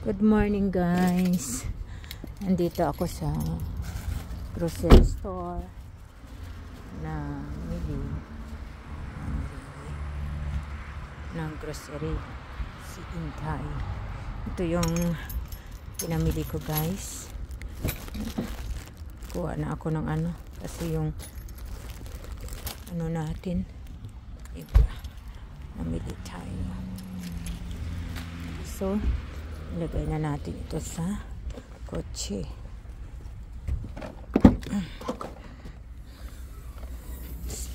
Good morning guys. Nandito ako sa grocery store na mili ng grocery si Intay. Ito yung pinamili ko guys. Kuha na ako ng ano kasi yung ano natin iba. Namili tayo. So ilagay na natin ito sa kotse.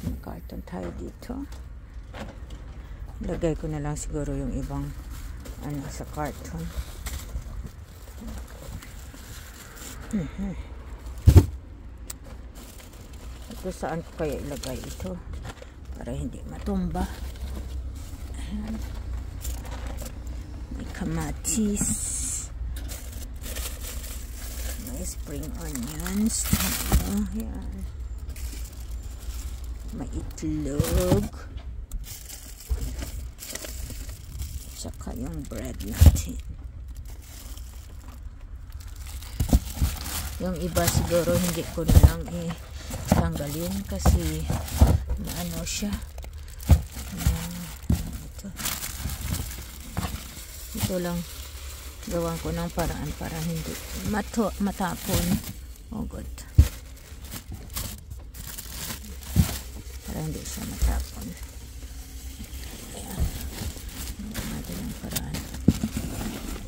May karton tayo dito. Ilagay ko na lang siguro yung ibang ano sa karton. Ito saan ko kaya ilagay ito para hindi matumba. Ayan. May kamatis, may spring onions, yan. May itlog, tsaka yung bread natin. Yung iba siguro hindi ko na lang tanggalin kasi maano siya. Ito lang gawan ko ng paraan para hindi matapon. Oh good. Para hindi siya matapon. Ayan. Natin ang paraan.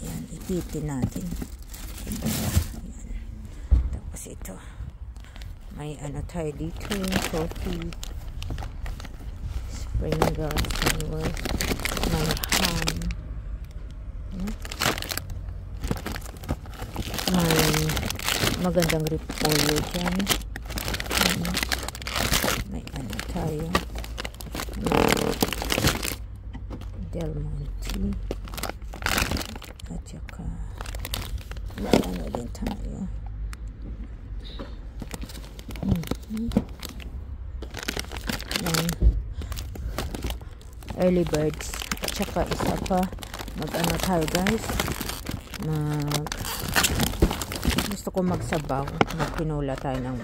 Ayan, ipitin natin. Ayan. Tapos ito. May ano tayo dito. Coffee. Sprinkles. May ham. May magandang repolyo dyan. May ano tayo. May Del Monte. At saka may ano din tayo. May early birds. At saka isa pa. Mag-ano tayo guys. Gusto ko magsabaw. Magtinula tayo ng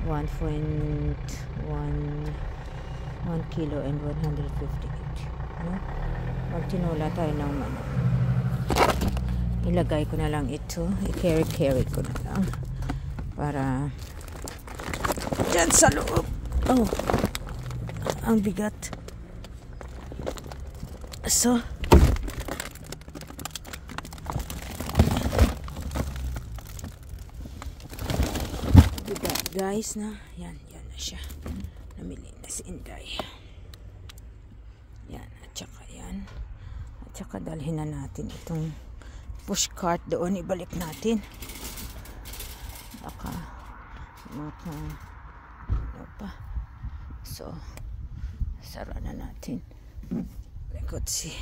1 kilo and 158. Magtinula tayo ng manok. Ilagay ko na lang ito. I-carry ko na lang. Para dyan sa loob. Oh. Ang bigat. So guys na yan na siya. Namili na si Inday. Yan at saka dalhin na natin itong push cart doon, ibalik natin baka ano pa. So sara na natin. Let's see.